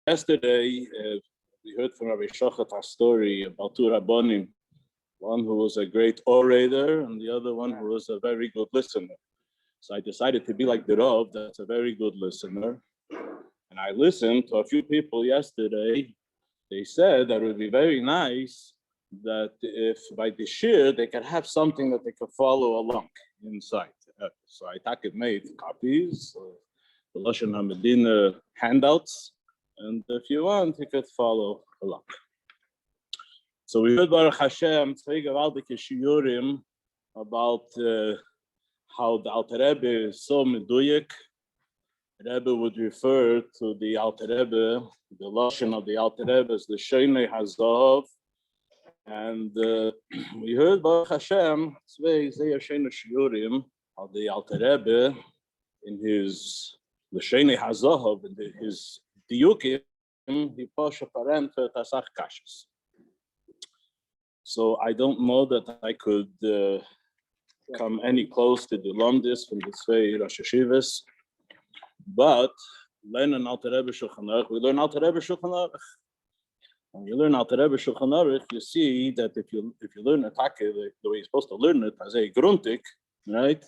Yesterday, we heard from Rabbi Shochet a story about two Rabbonim, one who was a great orator and the other one who was a very good listener. So I decided to be like the Rav, that's a very good listener. And I listened to a few people yesterday. They said that it would be very nice that if by the Shiur, they could have something that they could follow along inside. So I made copies of the Lashon HaMedina handouts. And if you want, you could follow along. So we heard Baruch Hashem, zwei gewaltige Shiurim about how the Alter Rebbe is so meduyek. Rebbe would refer to the Alter Rebbe, the Lashon of the Alter Rebbe as the Sheinei Hazav. And we heard Baruch Hashem, zwei sehr schöne Shiurim, how the Alter Rebbe in his the Sheinei Hazav, in his Diyukim, he posha parent tasach kashas. So I don't know that I could come any close to the Lomdis from the Tzvei Rosh Yeshivas, but learn an Alter Rebbe Shulchan Aruch. We learn Alter Rebbe Shulchan Aruch. When you learn Alter Rebbe Shulchan Aruch, you see that if you learn a take the way you're supposed to learn it as a gruntik, right?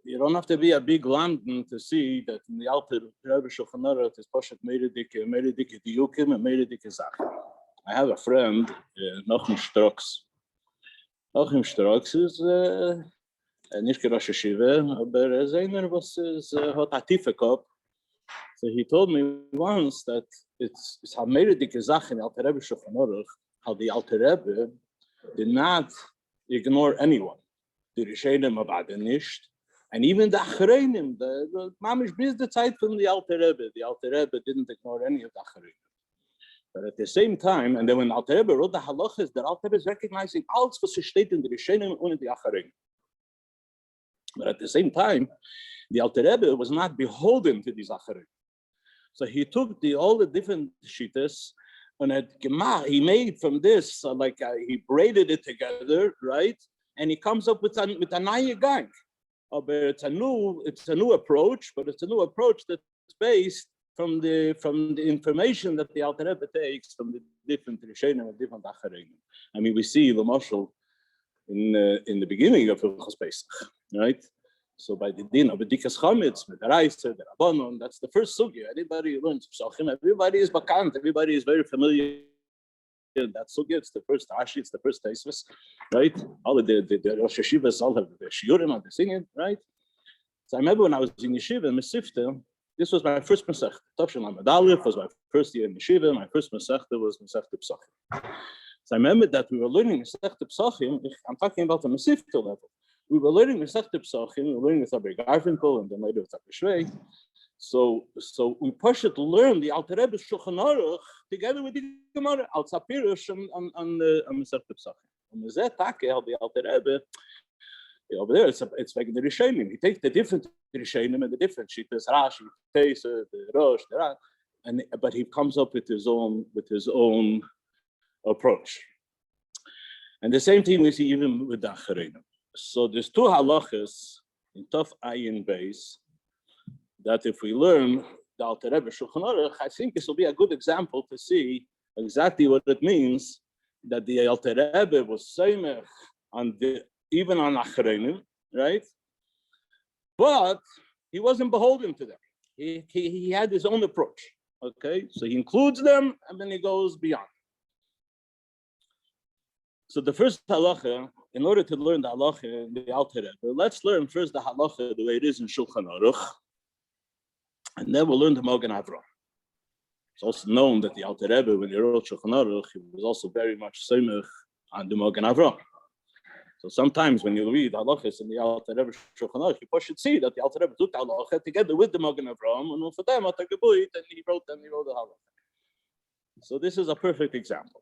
You don't have to be a big London to see that in the Alter Rebbe Shulchan Aruch is poshet meredike diyukim and meredike zachim. I have a friend, Nachum Strux. Nachum Strux is nicht Rosh Yeshiva, aber einer was hat a tiefe Kopf. So he told me once that it's a meredike zach in Alter Rebbe Shulchan Aruch, how the Alter Rebbe did not ignore anyone. The Rishonim aber nicht. And even the Achreinim, the mamish bis the Zeit from the Alter Rebbe didn't ignore any of the Achreinim. But at the same time, and then when Alter Rebbe wrote the halachas, the Alter Rebbe is recognizing alles was steht in the Rishonim and the Achreinim. But at the same time, the Alter Rebbe was not beholden to these Achreinim. So he took all the different shittas and he made from this he braided it together, right? And he comes up with a naya gang. But it's a new approach, but it's a new approach that's based from the information that the Alter Rebbe takes from the different Rishonim and different Acharim. I mean, we see the mashal in the beginning of Pesach Pesach, right? So by the din of the dikas chametz, with the rice, the rabbanon, that's the first sugya. Everybody learns psachim. Everybody is bakant. Everybody is very familiar. That sugya, it's the first Ashi, it's the first Taisvis, right? All of the Rosh Yeshivas all have the Shiurim and the singing, right? So I remember when I was in Yeshiva in Mesivta, this was my first Masechta. Tavshin Lamed Aleph was my first year in Yeshiva. My first Masechta was Masechta Pesachim. So I remember that we were learning Masechta Pesachim. I'm talking about the Mesivta level. We were learning Masechta Pesachim. We were learning with Rabbi Garfinkel and then later with Rabbi Shvei. So we pushed to learn the Alter Rebbe's Shulchan Aruch together with the Gemara Al Tzapirish on the Masechta Pesachim. And Mezeh Take how the Alter Rebbe over there it's like the Rishonim. He takes the different Rishonim and the different shittas, Rashi, Teisa, the Rosh, the Ran, but he comes up with his own approach. And the same thing we see even with the Achareinim. So there's two halachas in Tov Ayin Bais that if we learn the Alter Rebbe Shulchan Aruch, I think this will be a good example to see exactly what it means that the Alter Rebbe was seimech even on Achreinim, right? But he wasn't beholden to them. He had his own approach. Okay, so he includes them and then he goes beyond. So the first halacha, in order to learn the halacha in the Alter Rebbe, let's learn first the halacha the way it is in Shulchan Aruch. And then we'll learn the Mogen Avraham. It's also known that the Alter Rebbe, when he wrote Shulchan Aruch, he was also very much seimech on the Mogen Avraham. So sometimes when you read halachas in the Alter Rebbe Shulchan Aruch, you should see that the Alter Rebbe took the halacha together with the Mogen Avraham, and for them, and he wrote the halacha. So this is a perfect example.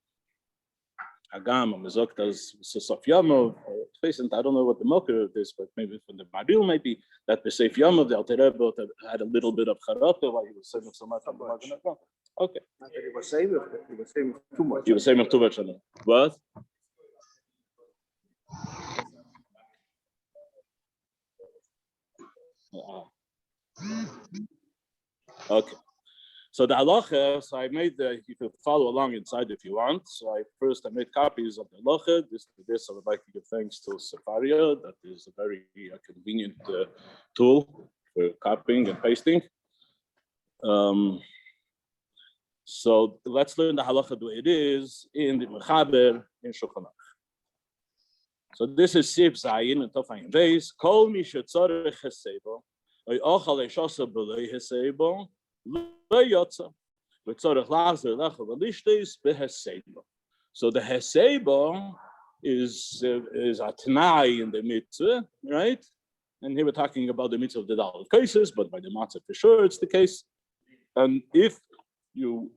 Agam, Mezoktas, Sof Yomov, I don't know what the mocker of this, but maybe from the Maril, maybe that the Seif Yomov, the Alter Rebbe had a little bit of charata while he was saying so much on the Mogen Avraham. Okay. Not that he was saying too much. He was saying too much on it. What? Okay. So the halacha, so I made you can follow along inside if you want. So I made copies of the halacha. This I would like to give thanks to Safaria. That is a very convenient tool for copying and pasting. So let's learn the halacha the way it is in the Mechaber in Shochet. So this is Sif Zayin and Tofayin Bais. Kol mi shetzorech hesebo, oy ochal eshasa b'lei hesebo, lo yotza. V'tzorech lachzer lecha v'lishtes behesebo. So the hesebo is a t'nai in the mitzvah, right? And here we're talking about the mitzvah of the Dalet cases, but by the matzah for sure it's the case. And if you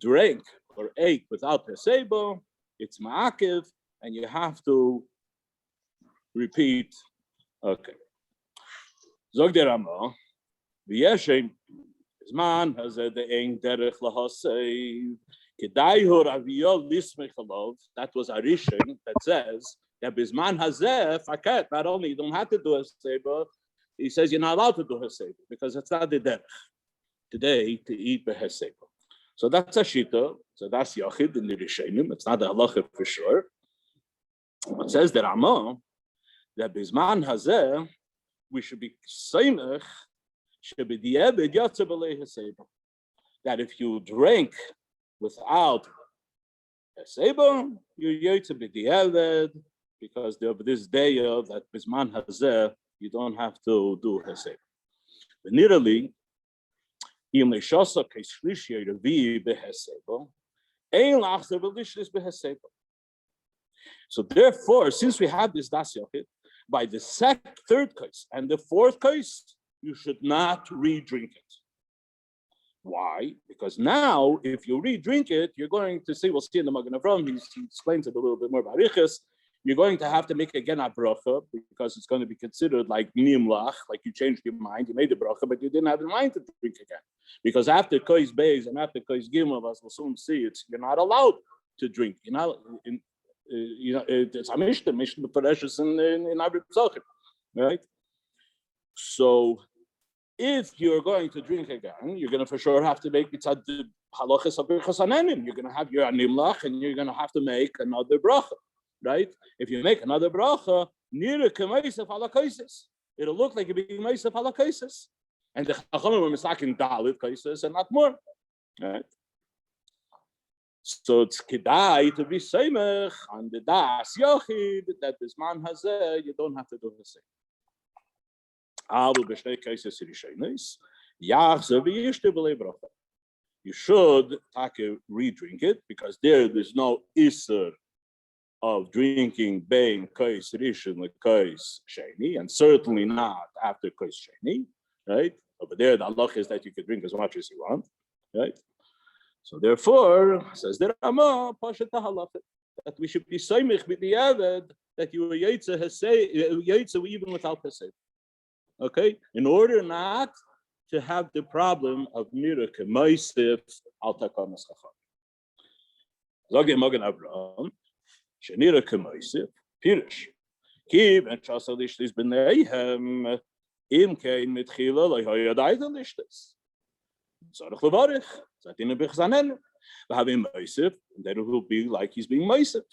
drink or ate without hesebo, it's ma'akev, and you have to repeat. Okay. Zog der Rama, v'yeshem zman hazeh de'ein derech lahasei kedai hu raviyah lismech alav. That was a rishon that says that bizman hazeh faket. Not only you don't have to do a seba, he says you're not allowed to do a seba because it's not the derech today to eat beheseba. So that's a shita. So that's yachid in the rishonim. It's not the halacha for sure. It says the Rama that bizman hazeh we should be samech should be dieved yatsa b'lei heseba. That if you drink without heseba, you're yatsa b'dieved because of this day of that bizman hazeh you don't have to do heseba. But nearly im leshasa k'shlishi revi beheseba ein lachzer v'lishlis beheseba. So therefore, since we have this das yachid, by the third case and the fourth case, you should not re-drink it. Why? Because now, if you re-drink it, you're going to see, we'll see in the Magen Avraham, he explains it a little bit more about Arichas, you're going to have to make again a bracha, because it's going to be considered like nimlach, like you changed your mind, you made the bracha, but you didn't have the mind to drink again. Because after Kois Beis and after Kois Gimel, as we'll soon see, you're not allowed to drink. You're not it's a Mishnah Parashas in Abri Pesach, right? So if you're going to drink again, you're going to for sure have to make mitzad the halachas of birchas hanenim. You're going to have your animlach, and you're going to have to make another bracha, right? If you make another bracha, nira k'meisef ala kaises, it'll look like you're being meisef ala kaises, and the chachamim were misakin dalit kaises and not more, right? So it's kedai to be samech on the das yochid that this man has you don't have to do the same. You should re-drink it because there's no iser of drinking bein kais rishon like kais sheni, and certainly not after kais sheni, right? Over there, the halach is that you can drink as much as you want, right? So therefore, says the Rama, Pashat halacha that we should be samech with the aved that you were yetsa even without hesed. Okay, in order not to have the problem of mira k'maisif al takanas chacham. Zogei Magen Avraham shenira k'maisif pirish kiv and shasa lishtis b'neihem im kein mitchila loyhayadayda lishtis. Tzarich levarich. And then it will be like he's being meisif.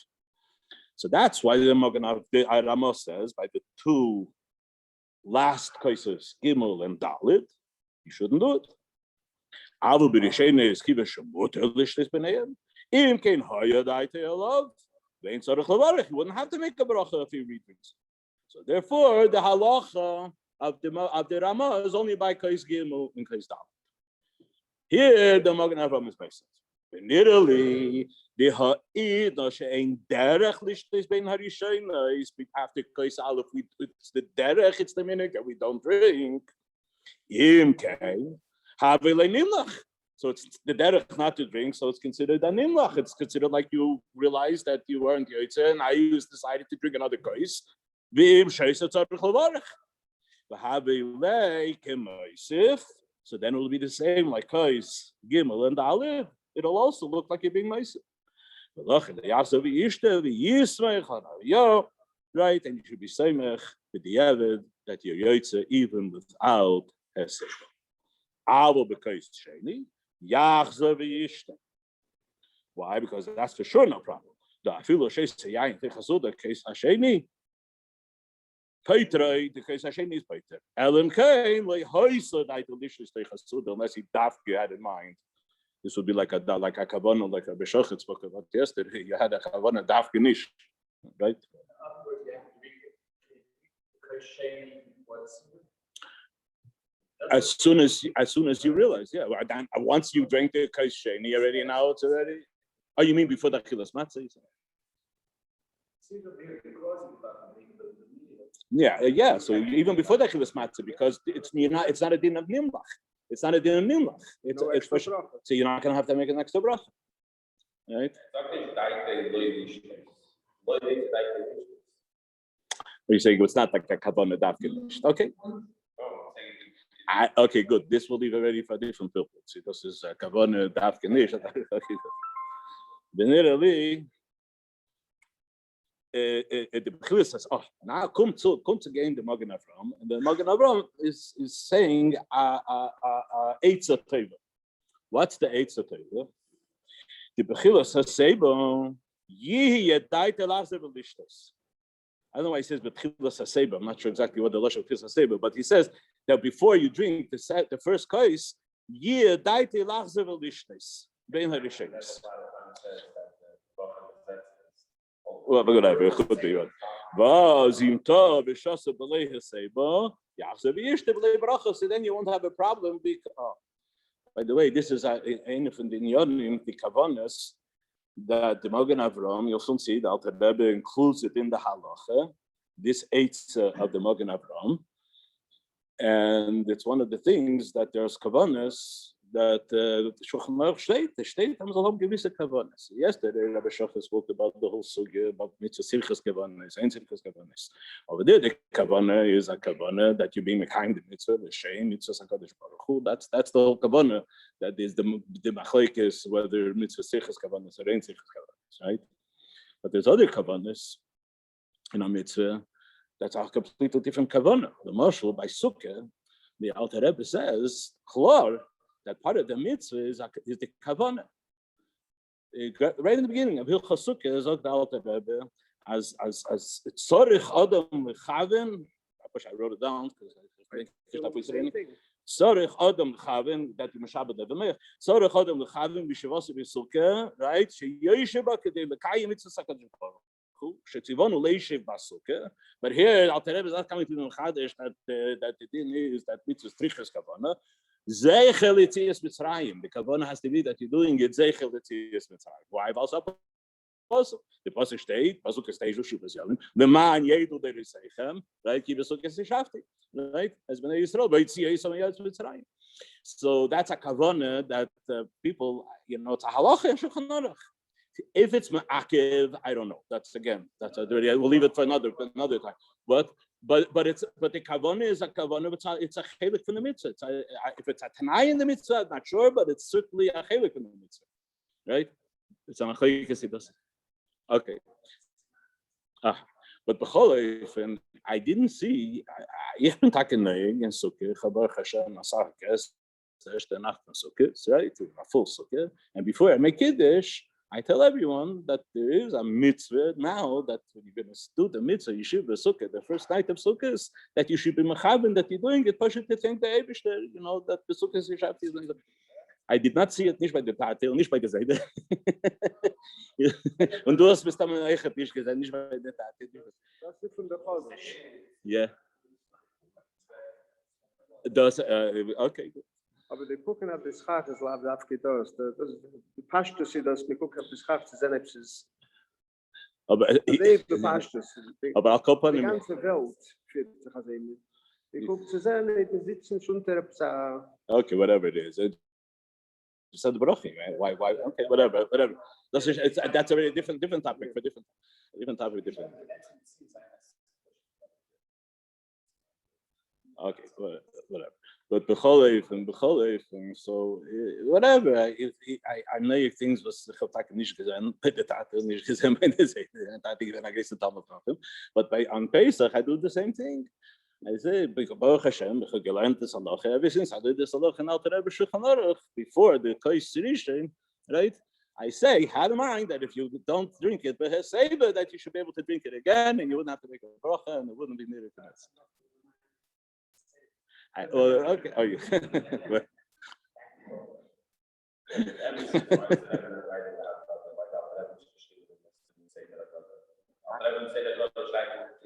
So that's why the Rama says by the two last cases, Gimel and Dalit, you shouldn't do it. You wouldn't have to make a bracha if you read things. So therefore, the halacha of the Rama is only by Kais Gimel and Kais Dalit. Here, the Magen Avraham is based. In Italy, the ha'id no she'ein derech lishtis bein harishonos. After Kais Aleph, it's the derech, it's the minhag that we don't drink. Im kein havelei nimlach. So it's the derech not to drink, so it's considered a nimlach. It's considered like you realize that you weren't yotze, and I decided to drink another Kais. V'im sheisa tzarich levarich. V'havelei kemoisif. So then it will be the same like Kais, Gimel, and Dalit. It'll also look like you're being meisif. Right? And you should be samech with the Evid that you're yotze even without hesed. Avo b'Kais sheni, Yachzer v'yishta. Why? Because that's for sure no problem. The afilu sheis yayin techasuda case hasheni. Petrei, the case hasheni is Peter. Ellen came like hoisa that delicious techasuda unless he dafki had in mind. This would be like a kavanah, like a Shochet spoke about yesterday. You had a kavanah dafki nish, right? As soon as you realize, yeah. Once you drink the kais sheni already, now it's already. Oh, you mean before the chilas matzah? Yeah. So even before the chilas matzah, because it's not a din of nimlach. It's not a din of nimlach. It's for sure. So you're not going to have to make an extra bracha, right? You're saying it's not like a kavanah dafkin. Okay. Okay, good. This will leave already for different people. See, this is kavanah dafkin. Generally, the Bechila says, "Oh, now come to gain the Magen Avraham," and the Magen Avraham is saying Eitza Teva. What's the Eitza Teva? The Bechila says, "Seba yihi yedayte lazer v'lishtos." I don't know why he says Bechila says Seba. I'm not sure exactly what the Lashon of says Seba, but he says that before you drink the first kais, yihi yedayte lazer v'lishtos. Bein harishenis. Well, whatever, it could be right. So then you won't have a problem. By the way, this is one of the kavanas that the Magen Avraham, you'll soon see, the Alter Rebbe includes it in the halacha, this eitz of the Magen Avraham. And it's one of the things that there's kavanas that the Shulchan Aruch steht, haben so gewisse kavanas. Yesterday, Rabbi Shochet spoke about the whole sugya about mitzvah sirchas kavanas, ein sirchas kavanas. Over there, the kavana is a kavana that you being kind the mitzvah, the shem mitzvah sakadosh baruch hu. That's the whole kavana. That is the machlekes whether mitzvah sirchas kavanas or ein sirchas kavanas, right? But there's other kavanas in a mitzvah that's a completely different kavana. The marshal by sukkah, the Alter Rebbe says, chlor, that part of the mitzvah is the kavanah. Right in the beginning of Hilchos Sukkah, is the Alter Rebbe as tzorich adam lechaven. I wish I wrote it down because tzorich adam lechaven that you mashabed the mech. Tzorich adam lechaven b'shavos b'sukkah, right? Sheyosheba kedei lekayim mitzvah sakadosh baruch hu. Shetzivonu leishiv b'sukkah. But here, Alter Rebbe is not coming to the mechadish that the din is that mitzvah strichas kavanah. Zeichel Yetzias Mitzrayim. The kavanah has to be that you're doing it Zeichel Yetzias Mitzrayim. Why? Also, the pasuk state, pasuk state Shuvas Yalim. The man Yedul Derisechem, right? Kibasuk Yeshafti, right? As Bnei Yisrael, but Yetzias Mitzrayim. So that's a kavanah that people, it's a halacha in Shulchan Aruch. If it's ma'akev, I don't know. That's a dirty. We'll leave it for another time. But the kavanah is a kavanah. It's a chelik from the mitzvah. If it's a tanai in the mitzvah, I'm not sure, but it's certainly a chelik from the mitzvah, right? It's a machlekes. Okay. But b'chol, and I didn't see. Ich bin takenei in sukkah. Chabar Hashem asar kes. The nacht sukkah, right? A full sukkah. And before I make kiddush, I tell everyone that there is a mitzvah now that you're going to do the mitzvah, you should be sukkah, the first night of sukkah is that you should be mechaben, that you're doing it, to thank the Eibishter, that the sukkah is doing. I did not see it, nicht bei der Tatel, nicht bei der Seite. Und du hast bis dann echt nicht gesagt, nicht bei der Tatel. Das ist von der Chodesh. Yeah. Das, okay, good. Aber die gucken auf das Schach, das läuft abgedost. Die Pashtus, das wir gucken auf das Schach, das ist aber die ganze Welt fühlt sich als ähnlich. Die gucken zu sehen, die sitzen schon unter okay, whatever it is. You said the bracha, right? Why? Okay, whatever. That's a very different topic for different topic. Okay, whatever. But b'chol so whatever. I know things was like nicht gesehen, bitte nicht gesehen, meine Seite. I think I guess the Talmud. But on Pesach I do the same thing. I say, Baruch Hashem, I gelernt this halacha. Ever since I did this halacha in Alter Rebbe Shulchan Aruch, before the Kais Rishon, right? I say, have in mind that if you don't drink it, but Heseba, that you should be able to drink it again, and you wouldn't have to make a bracha, and it wouldn't be needed to miss. Okay. Oh, you.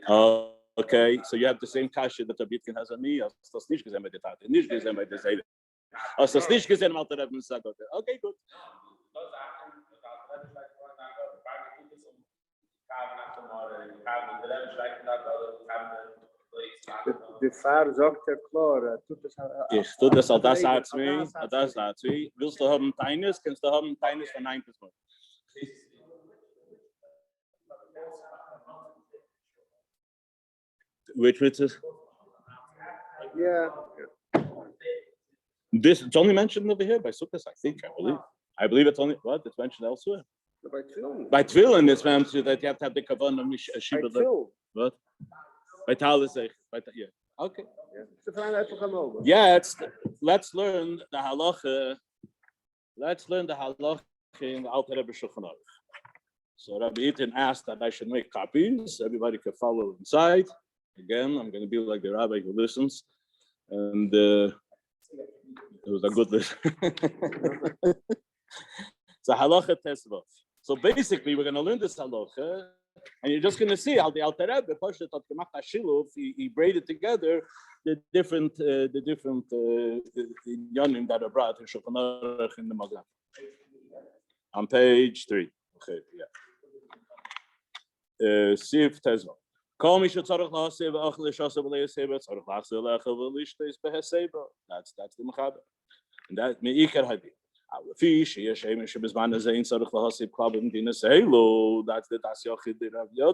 Oh, okay, so you have the same kasha that the Bitkin has on me. Das nicht gesehen bei der Tat, nicht gesehen bei der Seite. Hast das nicht gesehen, Alter Rebbe sagt, okay, good. The Pfarrer sagt ja klar, Ich tue das, das sagt mir, willst du haben Teines, kannst du haben Teines von 9 bis 9. Which is? Yeah. This it's only mentioned over here by Sukkot, I believe it's only what it's mentioned elsewhere. By Tefillin, it's mentioned that you have to have the kavanah shiba. What? By Talisech. Yeah. Okay. Yeah. Let's learn the halacha. Let's learn the halacha in Alter Rebbe Shulchan Aruch. So Rabbi Yitin asked that I should make copies. Everybody can follow inside. Again, I'm going to be like the rabbi who listens, and it was a good listen. So halacha tesvav. So basically, we're going to learn this halacha, and you're just going to see how the Alter Rebbe Pashat at Gemach Shiluf he braided together the different yonim that are brought in Shulchan Aruch in the Magen. On page 3. Okay, yeah. Sif tesvav. That's the mechaber, and that meikar hadin. Fish, that's the Yochid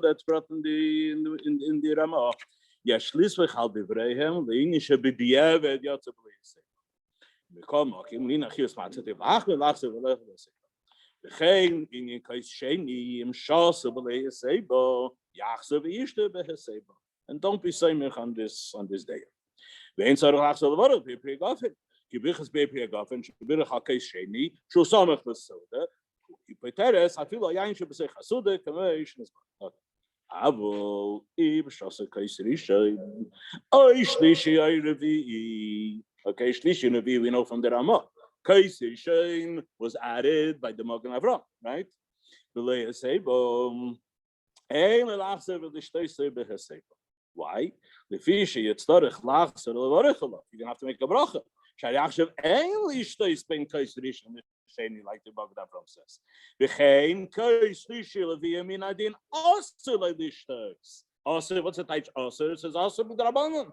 that's brought in the Ramah. Yes, Lisvich al Bivrehem, the Inish Bidiavad Yotzablese. Become Kimlina Hirs Matzativ, Achel Laxer, the Chain in Kais Sheni, Shasabale Sebo, Yachsav Ishte Behesebo. And don't be saying on this day. The answer of Achsel be pre-goffin. Kibichas be pre-goffin, Shibirach Kais Sheni, Shusamach the Soda. Peteres, I feel like I should say Hasuda, Commission is Avo, Ibshasa Kaisrisha. Oh, Ishlishi, I revi. Okay, Shlishi Navi, we know from the Ramah. Kaisrisha was added by the Magen Avraham, right? B'lei Hasebo. Ein Lachser v'lishtei behaseba. Why? The fish yitzarich lachser levarichala. You're gonna have to make a bracha. Shariachshav ein lishtei ben kaisrish and sheni like the Magen Avraham says. V'chein kaisrish leviyamin adin aser lelishteis. Aser, what's the type? Aser says aser b'drabanan.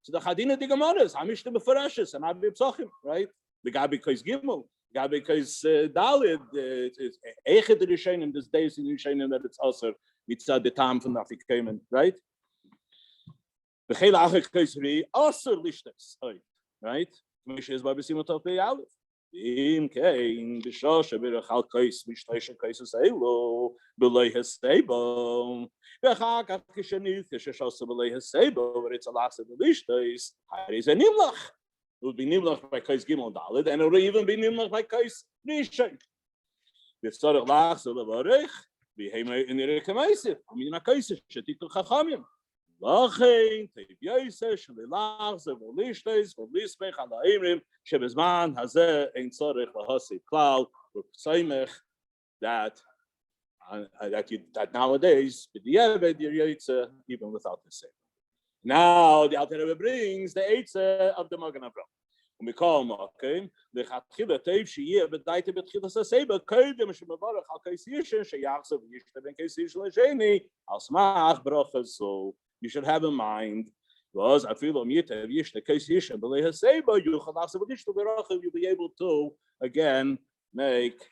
So the chadina digamaras hamishte befarashes and abi psachim, right? The gabi kais gimel. Gabi kais dalid. It's echet rishenim. This day is in rishenim that it's aser. Mitzad the time from Afikamen, right? The Chela Achik Kaisri also lishtes, right? Misha is Babisi Motop Aleph. In Kain, the Shosha Birachal Kais, Mishtasha Kaisus Elo, Belay Hestabo. Bechak Kishanith, the Shosha Belay Hestabo, where it's a last of the lishtes, Haris and Nimlach. It would be Nimlach by Kais Gimel Dalid, and it would even be Nimlach by Kais Rishay. The sort of last of the Barech. In the Rekamaisif, I mean, a case, Shatikul Chachamim. Lachin, Teviaisa, Shalilach, Zevolishtes, Volismech, Alaimrim, Shebizman, Hazeh, Ein Sorech, Lahasi, Klal, Saimech, that nowadays, even without the same. Now, the Alter Rebbe brings the Eitzah of the Magen Avraham. We call him, okay? The Chatchila Tev Shiyeh B'daita B'tchila Saseba Kodim Shemavarach Al Kaisiyishin Sheyachsav Yishta Ben Kaisiyish L'Sheni Al Smach Brachas. So you should have in mind was I feel Yitev Yishta Kaisiyishin B'lei Haseba Yuchal Achsav Yishta B'Rachav. You'll be able to again make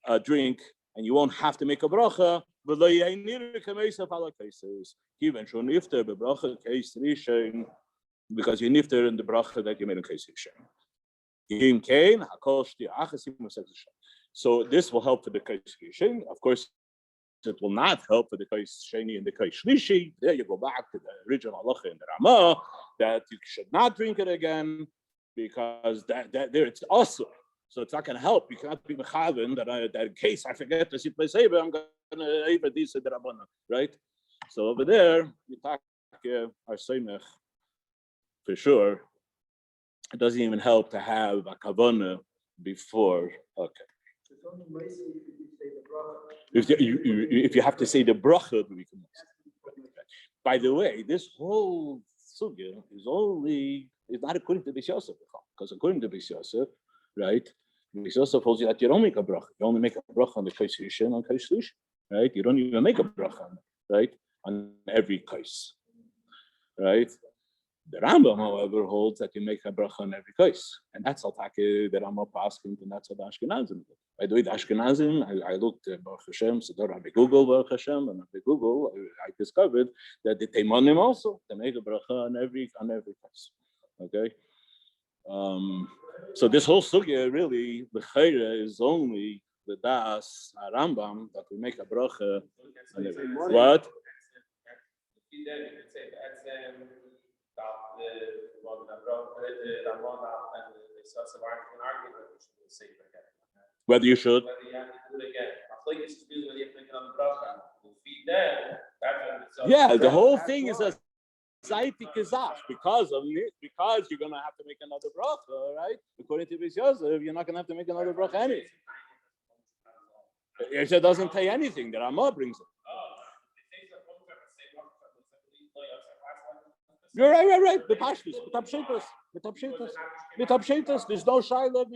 a drink, and you won't have to make a bracha. B'lei Einir Kameisaf Al Kaisis. Even Shon Yifter B'Bracha Kaisiyishin. Because you nifter in the bracha that you made in case so this will help for the case. Of course, it will not help for the Kais Sheni and the Kais Shlishi. There you go back to the original halacha in the Ramah that you should not drink it again because that there it's also. So it's not going to help. You cannot be mechaven that in case I forget to sit Beiseba, I'm going to even this the Rabbana, right? So over there, you talk our Seimech for sure. It doesn't even help to have a kavana before. Okay. If you have to say the bracha, we can. By the way, this whole sugya is not according to Bais Yosef, because according to Bais Yosef, right? Bais Yosef holds you that you don't make a bracha. You only make a bracha on the kais rishon, on kais shlish, right? You don't even make a bracha, right, on every kais, right? The Rambam, however, holds that you make a bracha on every kais, and that's al-taki the Rambam paskin, and that's how the Ashkenazim. By the way, the Ashkenazim, I looked at Baruch Hashem, so there Rabbi Google Baruch Hashem, and Rabbi Google, I discovered that the Teimanim also they make a bracha on every kais. Okay. So this whole sugya really, the chayre is only the das Rambam that we make a bracha. What? Whether you should. Yeah, the whole thing is a because you're gonna have to make another bracha, right? According to Bais Yosef, you're not gonna have to make another bracha anyway. It doesn't tell you anything. The Ramah brings it. You're right. The pashtus, the tapshetas. There's no shiloh.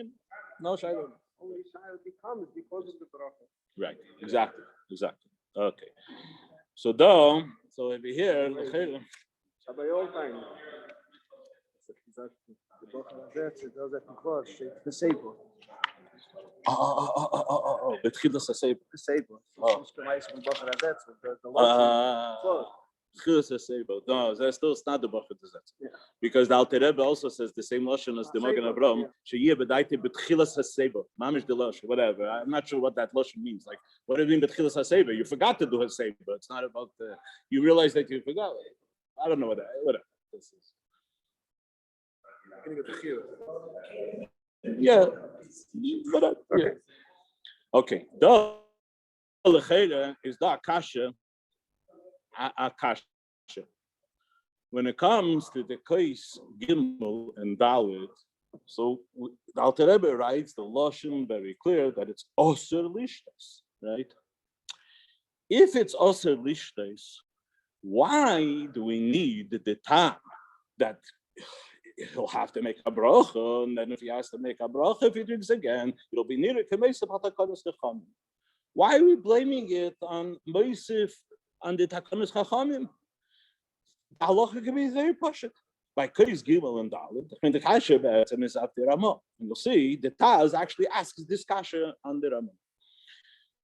No shiloh. Only shiloh becomes because of the bracha. Right. Exactly. Okay. So over here. Aber all time. The bracha does that because it's the sable. Betchilas haseiba. The sable. No, that's still not the bracha. Because the Alter Rebbe also says the same lashon as the Magen Avraham. Sheyeh b'daite betchilas haseiba. Mamish the lashon, whatever. I'm not sure what that lashon means. Like, what do you mean betchilas haseiba? You forgot to do haseiba. It's not about you realize that you forgot. I don't know what this is. Yeah. Okay. The lechera is the akasha. When it comes to the kais gimel and dalit, so the Alter Rebbe writes the lashon very clear that it's oser lishtes, right? If it's oser lishtes, why do we need the time that he'll have to make a bracha, and then if he has to make a bracha, if he drinks again, it'll be near it. Why are we blaming it on Mosif, on the Takanos Chachamim? The halacha can be very pashut. By Kais Gimel and Dalit, when the kasha be'etzem is after Ramah, and you'll see the Taz actually asks this kasha on the Ramah.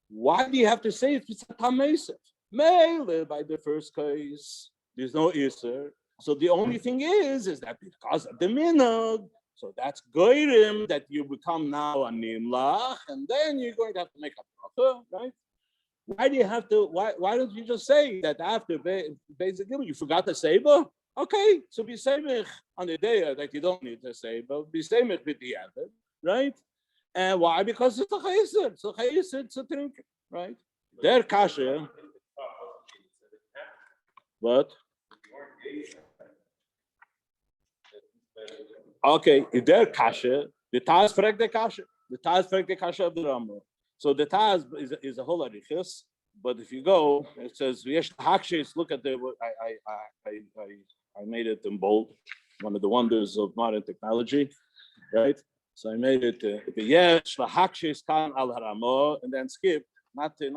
Why do you have to say it's a Tam Mosif? Mele by the first case, there's no Isser. So the only thing is that because of the minhag, so that's goyim that you become now a nimlach, and then you're going to have to make a bracha, right? Why do you have to? Why don't you just say that after basic you forgot the seiba? Okay, so be seimich on the day that you don't need the seiba, be seimich with the other, right? And why? Because it's a chayisir, it's a drink, right? Their kasha. What? Okay, if they're kasha, the Taz frag the kasha. The Taz frag the kasha of the Rambam. So the Taz is a whole arichis, but if you go, it says yesh hakshes. Look at the. I made it in bold. One of the wonders of modern technology, right? So I made it the yesh hakshes kan al haramo, and then skip not to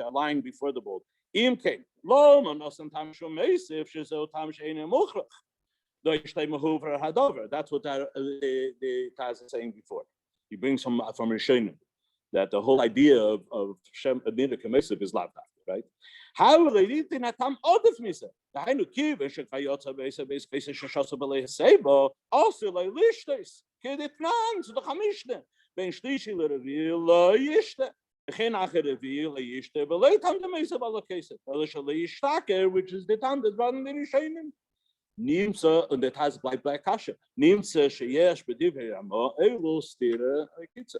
align before the bold. Im came lo manosam tam shomeisif shezo tam sheine muchrach. That's what the Taz is saying before. He brings from Rishonim that the whole idea of Shem Adina Kamesiv is lavdafka, right? How will they eat in a tam odif misa? The Hainu Kiv and Shekayotza Besa Base Besa Shashasa Belay Sebo also like Lishtes. Kid it nan to the Hamishne. Ben Shlishi Lerevi Lo Yishte. which is the time that running the Rishonim. Nimsa, and it has by kasha. Nimsa sheyesh b'divrei Rama elu stira kitza.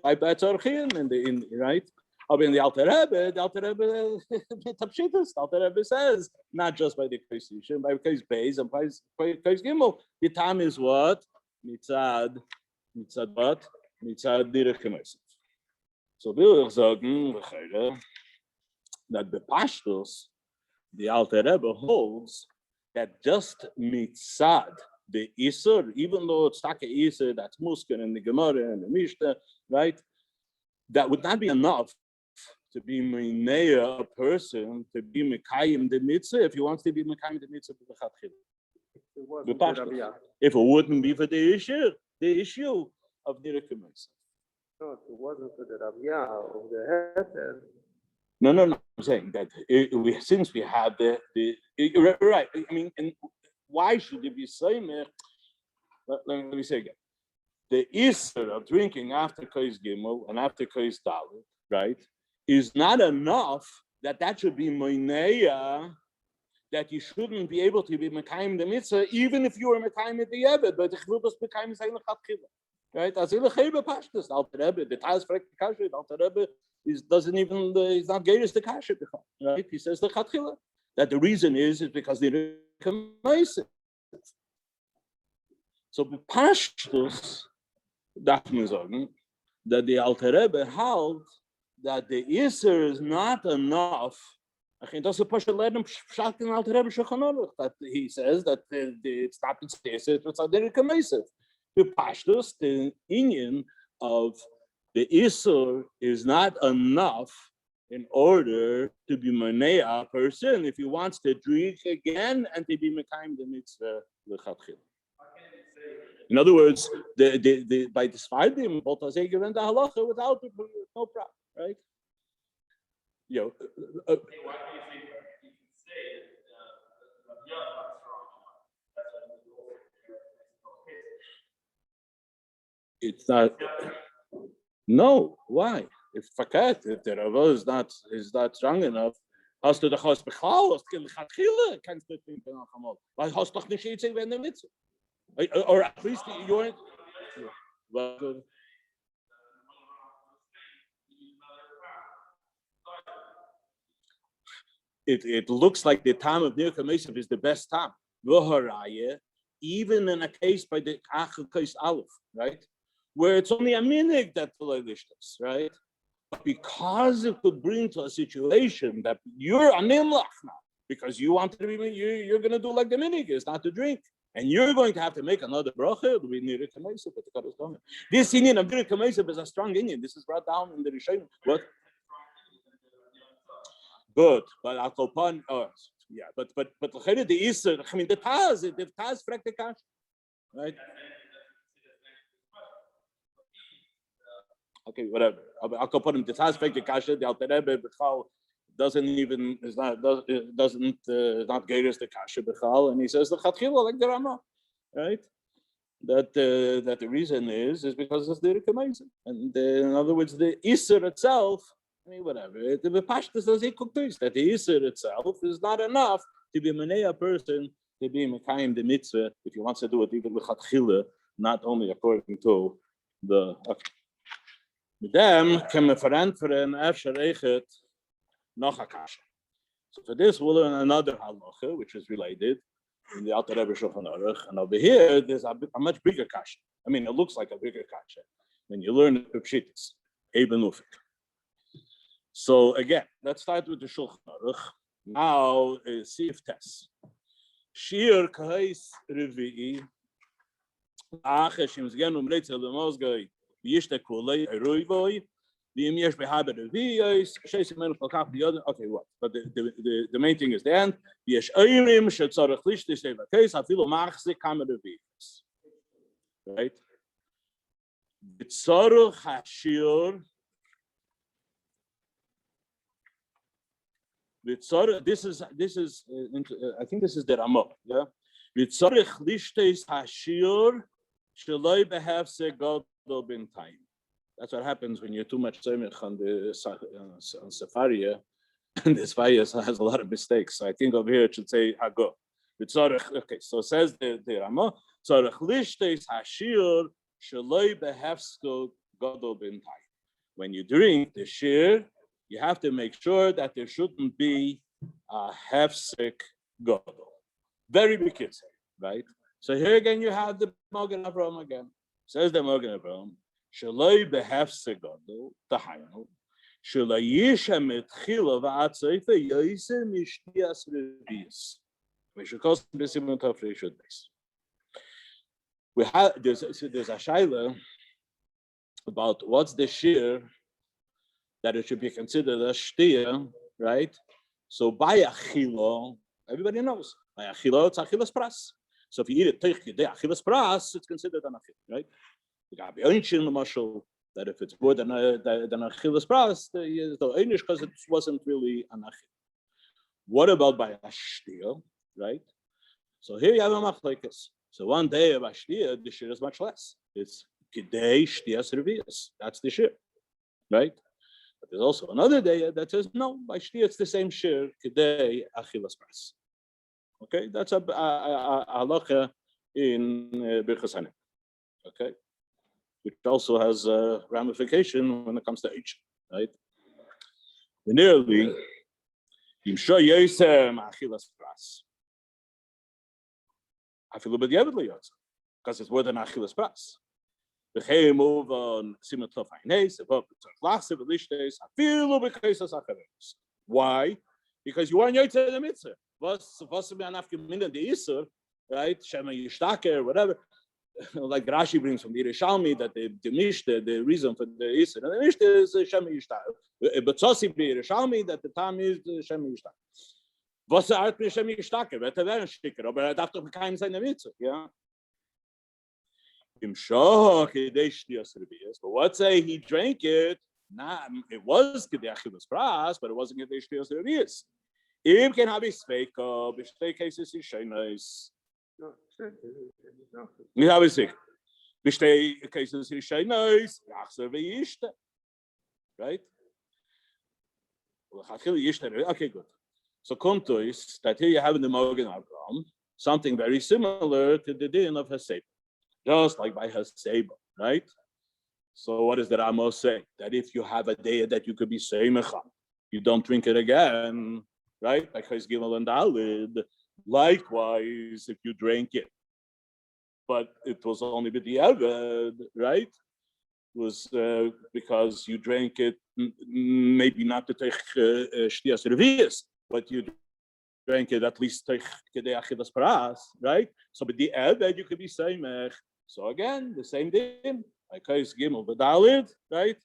By tzarchin in right. But in the Alter Rebbe, the Alter Rebbe says not just by the Kosishim, by Kos Beis and by Kos Gimel. The time is what mitzad what mitzad direch Moshe. So will ich sagen, that the Pashtus, the Alter Rebbe holds that just mitzad the Isur, even though it's Taka Isur, that's Muskin and the Gemara and the Mishnah, right? That would not be enough to be Meinea, a person, to be Mekayim the Mitzvah, if he wants to be Mekayim the Mitzvah, if it wouldn't be for the issue of Direk Moshe. No, it wasn't for the Rabia or the Heter. No, I'm saying that since we have the right, I mean, and why should it be saying? Let me say again. The Isser of drinking after Kos Gimel and after Kos Dalet, right, is not enough that should be Moineya, that you shouldn't be able to be Mekayim the Mitzvah, even if you are Mekayim the Eved, but ich will das Mekayim sein Lechatchila. Right? As Ilachebe Pashtus, Alter Rebbe, the Taz Frek Kasher, Alter Rebbe doesn't even, he's not Geiris the Kasher, right? He says the Lechatchila. That the reason is because they recognize it. So the Pashtus, that means that the Alter Rebbe held that the Isser is not enough. I think that's a Pasha Ledem Pshat in Alter Rebbe Shulchan Aruch, that he says that it's not the Isser, it's not the Rekamesiv. The Pashtus, the Inyan of the Isser is not enough in order to be Manei a person if he wants to drink again and to be Mekayim the Mitzvah L'Chatchil. In other words, by the Sfardim, Boltazeh given the halacha without no problem, right? You know, why do you think you can say that Rabbi it's not. No, why? If the Rava is not strong enough, hast du doch aus Bechal, hast du Lechatchila, kannst du trinken Chol Hamoed. Weil hast doch nicht jetzt in der Mitzvah. Or at least you're. Well, it looks like the time of Nir Kamesiv is the best time. Even in a case by the Achel Kais Aleph, right? Where it's only a minute that this, right? But because it could bring to a situation that you're a nimlach now, because you want to be, you're going to do like the minig is not to drink. And you're going to have to make another bracha. It'll be Nir Kamesiv, but the God is coming. This Indian of Nir Kamesiv is a strong Indian. This is brought down in the Rishonim. What? Good, but Akopan, yeah, but the Isser, I mean the Taz Frektikash, right? Okay, whatever. Akopan, the Taz Frektikash, the Alter Rebbe Bechal doesn't not Geiris the Kasha Bechal, and he says the Chatchila like the Rama, right? That the reason is because it's the Rikamaisen, and in other words, the Isser itself. I mean, whatever. The Pashtus says that the Isser itself is not enough to be a person to be Mekayim the Mitzvah if he wants to do it even with Chatchila, not only according to the. With them, can we verantworten Efsher Eichet noch a Kasha. So for this, we'll learn another halacha, which is related in the Alter Rebbe Shulchan Aruch, and over here there's a much bigger Kasha. I mean, it looks like a bigger Kasha when you learn the Pshitis, Eben Ufik. So again, let's start with the Shulchan Aruch. Now, see if test. Shiur kahis revi'i. Achashim zgen umretzel lemozgai. Yishte kulei eruivoi. V'im yesh behaber revi'is. Sheisim menu falkach b'yodin. Okay, what? But the main thing is the end. Yesh eirim shetzarech lishtis evakes. Afilu machzik kamer revi'is. Right? B'tzarech hashiur. This is I think this is the Ramah, yeah. The That's what happens when you're too much semich on the on Safaria, and this Vayas has a lot of mistakes. So I think over here it should say Hago. Okay, so it says the Rama, Tzarech lishtes hashiur sheloi behefsko gadol b'intay. When you drink the shir, you have to make sure that there shouldn't be a hefsek gadol. Very big kids, right? So here again you have the Magen Avraham again. Says the Magen Avraham, sheloi behefsek gadol tahaynu. We have there's a shaila about what's the shir that it should be considered a shtia, right? So by achilo, everybody knows by achilo it's achilas pras. So if you eat it achilas pras, it's considered an achil, right? The Rabbi Yosef Yitzchok that if it's more than a chilas pras, the einish because it wasn't really an achil. What about by ashtia, right? So here you have a machlekes. So one day of ashtia, the shir is much less. It's kidei shtias revius. That's the shir, right? But there's also another day that says no, by shtia it's the same shir kidei achilas pras. Okay, that's a halacha in Birchas Hanim. Okay. Which also has a ramification when it comes to H, right? Nearly, because it's more than achilas pras. Why? Because you weren't yotzei the mitzvah. Right? Shema yishtaker, whatever. Like Rashi brings from the Yerushalmi that the reason for the Isser and the Mishnah is Shema Yishtar. But Tzossi be Yerushalmi that the time is Shema Yishtar. Was art mit Shema Yishtar? Wird werden sticker, aber darf doch kein seine Mitzvah, yeah. Im Shoch kedei shtias revius. But what say he drank it? Nah, it was kedei achilas pras, but it wasn't kedei shtias revius. Im can have a speiko, b'shtei cases is sheinos. We have a sick. We stay cases in Shainos, right? Okay, good. So come to us that here you have in the Magen Avraham something very similar to the din of Haseba, just like by Haseba, right? So what does the Rama say? That if you have a day that you could be Seimecha, you don't drink it again, right? Because Gimel and Dalid. Likewise, if you drank it, but it was only with the Eved, right? It was because you drank it, maybe not to take shtias revius, but you drank it at least take kedei achilas paras, right? So with the Eved, you could be seimech. So again, the same din, like Kais Gimel B'Dalid, right?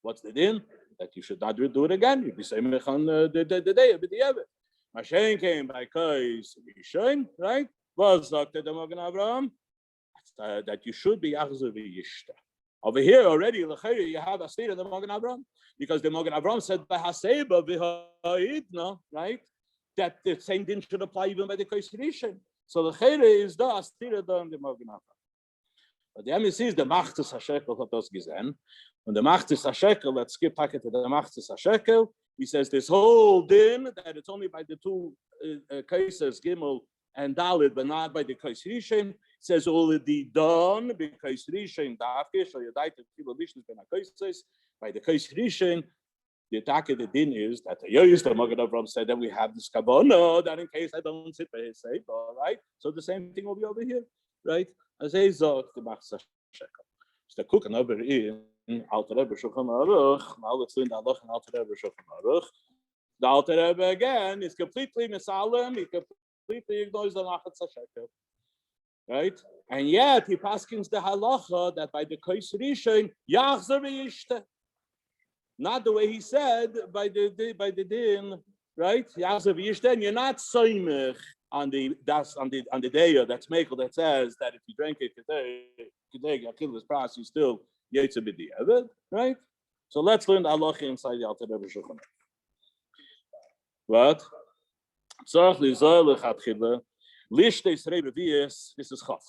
What's the din? That you should not do it again. You'd be seimech on the day of the Eved. Mashen came by Kais Yishain, right? Was Dr. the Magen Avraham that you should be achzer v'yishta. Over here already, you have a state of the Magen Avraham because the Magen Avraham said by haseba v'ha'idna, right? That the same thing should apply even by the Kais Yishain. So the chayre is the state of the Magen Avraham. But the MSC is the Machtes HaShekel hat das gesehen. And the Machtes HaShekel, let's skip back to the Machtes HaShekel. He says this whole din that it's only by the two cases, Gimel and Dalid, but not by the Kais Rishon. Says already done because Rishon Dafke, so you die to people additions by the Kais Rishon. The attack of the din is that the Magen Avraham said that we have this kabbalah that in case I don't sit by his side, all right. So the same thing will be over here, right? As I saw the Machtes HaShekel. So the cooking over in Alter Rebbe Shulchan Aruch. Now let's learn the halach in Alter Rebbe Shulchan Aruch. The Alter Rebbe again is completely misalem. He completely ignores the Machtes HaShekel, right? And yet he paskins the halacha that by the Kais Rishon yachzer v'yishta. Not the way he said by the din, right? Yachzer v'yishta, and you're not soimech on the day that's mekel that says that if you drink it today achilas pras, you still yetzer b'diavad, right? So let's learn the halacha inside the Alter Rebbe Shulchan. What? Tzarich lizoy lechatchila lishtes revius. This is chaf.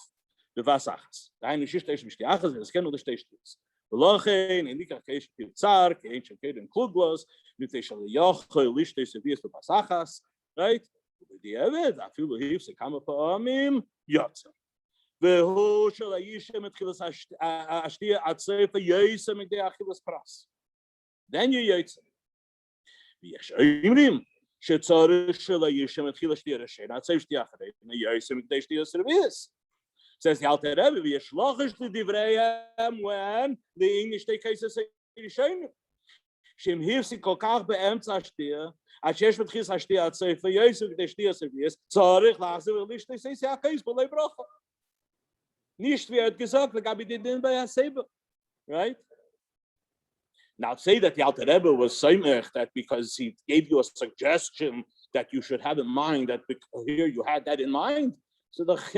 bevasachas. Deine Geschichte ist nicht die Achas, das kennen oder steht es. Belochen in die Kaisch viel Zar, kein Shochet und Kluglos, mit der Yoch, Lishtes wie es bevasachas, right? Die Eved, da viel hilft, sie kann man Yatz. והוא של האיש מתחילת השתייה עד סוף יוצא מגדי אכילת פרס. then you יוצא. ויש אומרים שצריך של האיש מתחיל השתייה ראשונה עד סוף שתייה אחרת, יוצא מגדי שתייה סרוויס. says the Alter Rebbe, ויש לוחש לדבריהם when לעניין שתי קייסס ראשונים. שהם הפסיק כל כך באמצע השתייה, עד שיש מתחיל השתייה עד סוף יוצא מגדי שתייה סרוויס, צריך להחזיר לשתי סייסי הקייס בלי ברכה. Nicht wie gesagt, da gab ich den בהסיבה, right? Now say that the Alter Rebbe was samech that because he gave you a suggestion that you should have in mind that here you had that in mind. So doch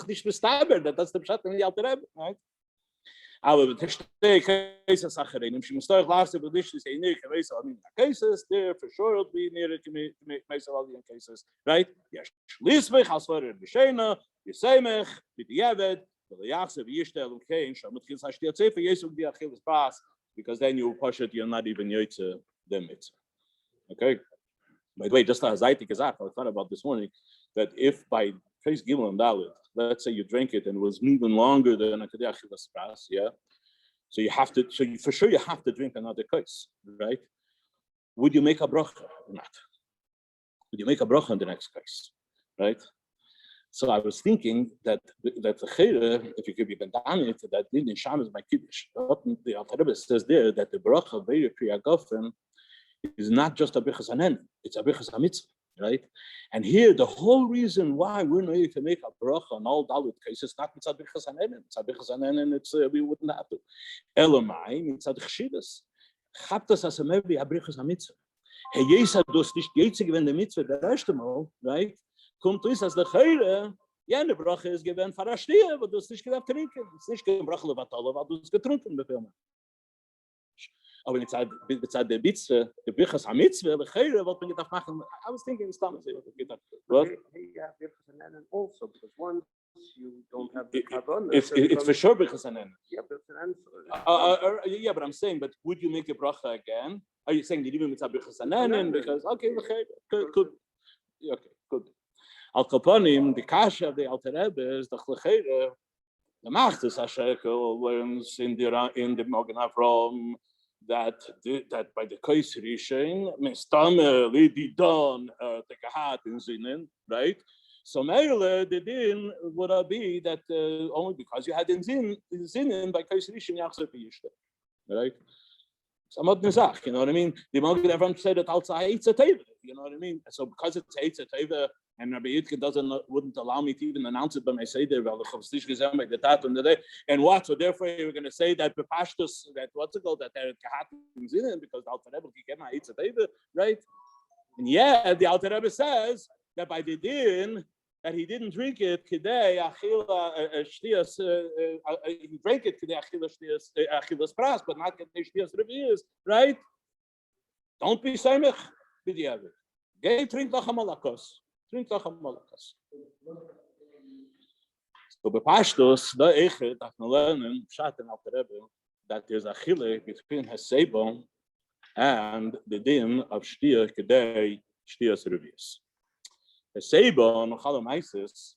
nicht bestaber, that's the pshat in the Alter Rebbe, right? Aber mit der cases acherenim, she must last the dish is in the cases there for sure will be near to make all the cases, right? Yes, lisbech as for the shena, you samech with the Eved. Because then you push it, you're not even yotze the mitzvah. Okay? By the way, just as I thought about this morning, that if by Face Gimel and Dalit, let's say you drink it and it was even longer than a Kedei Achilas Pras, yeah? So you have to, for sure you have to drink another kos, right? Would you make a bracha or not? Would you make a bracha on the next kos, right? So I was thinking that the cheder, if you could be bendanit, that in Shabbos by Kiddush. The Alter Rebbe says there that the bracha very priyagofen is not just a brichas hanen, it's a brichas hamitzvah, right? And here the whole reason why we're not able to make a bracha on all dalit cases, not mitzad brichas hanen, it's a brichas hanen, it's we wouldn't have to. Elamai mitzad chshivas, chaptas as a maybe a brichas hamitzvah. Hey, Yesa does nicht jetzt gewinnt the mitzvah the erste Mal, right? Kommt uns als der Chere, jene Brache ist gewähnt für eine Stier, aber du hast nicht gedacht trinken. Es ist nicht gewähnt Brache levatala, weil du hast getrunken, befehlen. Aber jetzt hat der Mitzvah, der Birchas HaMitzvah, der Chere, wollte man gedacht machen. I was thinking, it's Thomas, what? Yeah, Birchas Hanen also, because once you don't have the carbon. It's for sure Birchas Hanen. Yeah, Birchas Hanen. Yeah, but I'm saying, but would you make a Bracha again? Are you saying that even with Birchas Hanen? Because, okay, could. Okay, good. Al Kaponim, the Kasha of the Alter Rebbe is the Chere, the Machtes HaShekel learns in the Magen Avram that by the Kais Rishon, Mestame Lidi Don the Kahat in Zinin, right? So Meile the din would be that only because you had in Zinin by Kais Rishon Yachzer B'Yishte, right? Samad Nizach, you know what I mean? The Magen Avram said that outside Eitz Teva, you know what I mean? So because it's Eitz Teva, and Rabbi Yitzchok wouldn't allow me to even announce it by my Seder, and what? So therefore, you're going to say that Bepashtus, that what's it called, that there Kahatim Zinin, because the Alter Rebbe can get my Eitz Teva, right? And yeah, the Alter Rebbe says that by the din that he didn't drink it Kedei Achila Shtias, he drank it Kedei Achila Achilas Pras, but not Kedei Shtias Revius, right? Don't be Samech B'diavad. Gay drink noch Malakos. Drink noch Malakos. So Bepashtos, da Echet, I can learn Pshat and Alter Rebbe that there's a chilek between Haseba and the din of Shtias Kedei Shtias Revius. Haseba on Chalomaisis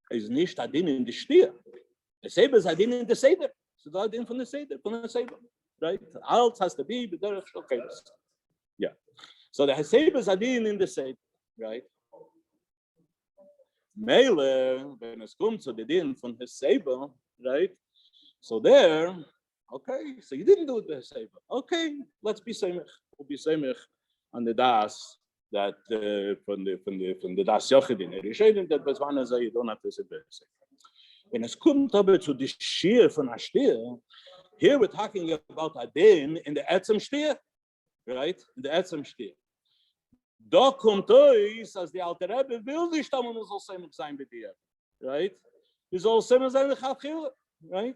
is nicht a din in the Shtia. Haseba is a din in the Seder. So the din from the Seder, right? Alt has to be the derech Shochet. Yeah. So the Haseba is a din in the Seder, right? Mele, when it comes to the din from Haseba, right? So there, okay, so you didn't do it with Haseba. Okay, let's be Samech. We'll be Samech on the Das. That from the Das Yochidin, that was one as you don't have to say. When it's come to the Shiur from Ashtir, here we're talking about a din in the Etzem Shtir, right? In the Etzem Shtir. Da kommt euch, as the Alter Rebbe will nicht haben, soll Samech sein mit dir, right? He soll Samech sein mit Chachil, right?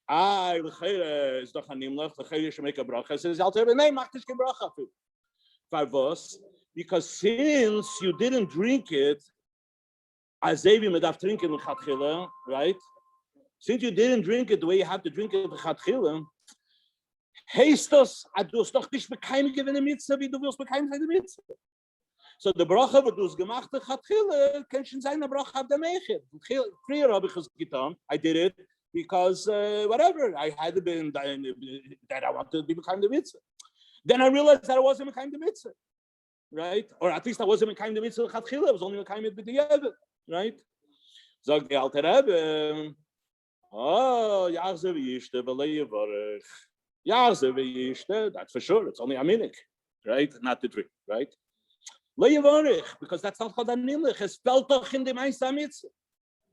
The Chere is doch an Nimlach, the Chere should make a bracha. Says the Alter Rebbe, nee, mach dich kein bracha. Because since you didn't drink it Azevi medaf drinking lechatchila, right? Since you didn't drink it the way you have to drink it lechatchila, heistos adus doch nicht bekeim gewinne mitzvah, wie du willst bekeim seine mitzvah. So the bracha what was gemacht lechatchila can schon sein a bracha ab der meicher. Früher habe ich es getan. I did it because whatever I had been that I wanted to be bekeim the mitzvah. Then I realized that I wasn't bekeim the mitzvah. Right? Or at least I wasn't mekayim the mitzvah lechatchila. I was only mekayim it b'diavad. Right? Zog the Alter Rebbe, Yachzer v'yishte v'lei yivarech. Yachzer v'yishte, that's for sure. It's only a minik, right? Not the drink, right? Lei yivarech, because that's not chad hanilech. Es felt doch in the ma'isa mitzvah,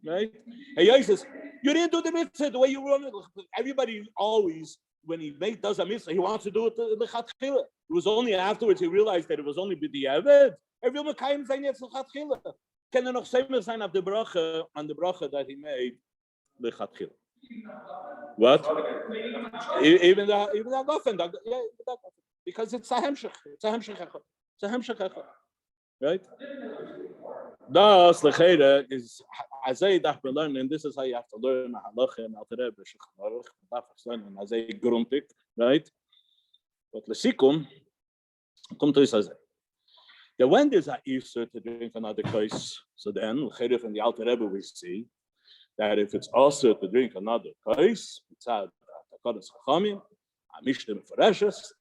right? Hey, Yosef, you didn't do the mitzvah the way you run it. Everybody always, when he does a mitzvah, he wants to do it lechatchila. It was only afterwards he realized that it was only b'diavad. Every mekayim zayin yetz lechatchila. Can er noch seimer sein on the bracha that he made lechatchila? What? Even that nothing. Yeah, because it's a hemshech. It's a hemshech. Right? Das lechera is azay daf learn, and this is how you have to learn halacha and Alter Rebbe Shochet daf learn and azay gruntik, right? But lesikum come to azay. That when there's a Easter to drink another kais, so then lechera from the Alter Rebbe we see that if it's also to drink another kais, it's a takadas chachamim, a mishnah mefareshes,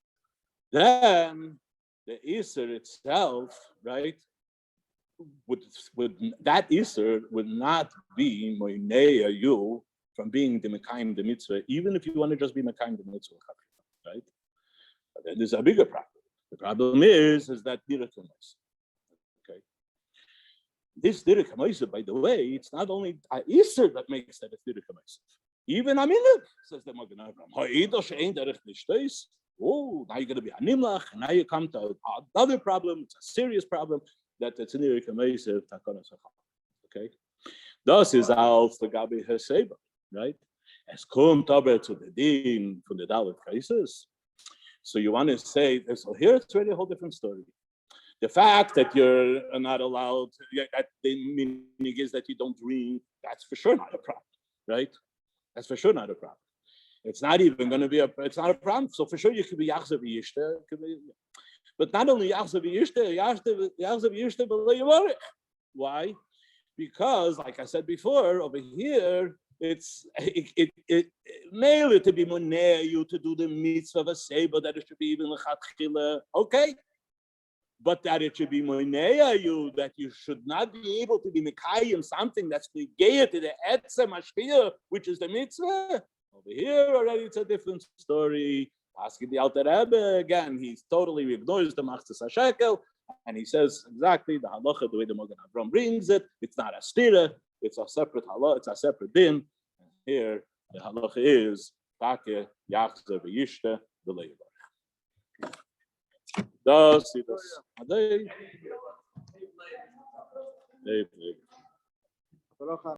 then the Easter itself, right? Would that Easter would not be moinea you from being the mekayim the mitzvah, even if you want to just be mekayim the mitzvah, right? But then there's a bigger problem. The problem is that direk hamoed. Okay, this direk hamoed, by the way, it's not only a Easter that makes that a direk hamoed. Even a minute says the Magen Avraham. Oh, now you're going to be a nimlach, and now you come to another problem. It's a serious problem. That it's in the Rikameisiv Takonas. Okay, das is als the Gabi Haseba, right? Es kommt aber to the din from the Dalit cases. So you want to say, so here it's really a whole different story. The fact that you're not allowed, that the meaning is that you don't drink, that's for sure not a problem, right? That's for sure not a problem. It's not even going to be it's not a problem. So for sure you could be Yachzer v'yishte, but not only Yachzer v'yishte, Yachzer v'yishte b'lei yivarech. Why? Because, like I said before, over here, it mainly to be moneh you to do the mitzvah of haseba, that it should be even lechatchila. Okay, but that it should be moneh you, that you should not be able to be mekayim something that's negayah to the etzem hashpiyah, which is the mitzvah. Over here already it's a different story. Asking the Alter Rebbe again, he totally ignores the machzas hashekel, and he says exactly the halacha the way the Magen Avraham brings it. It's not a stira, it's a separate halacha, it's a separate din. And here the halacha is take yachzer v'yishte v'lei yivarech. Das ist das.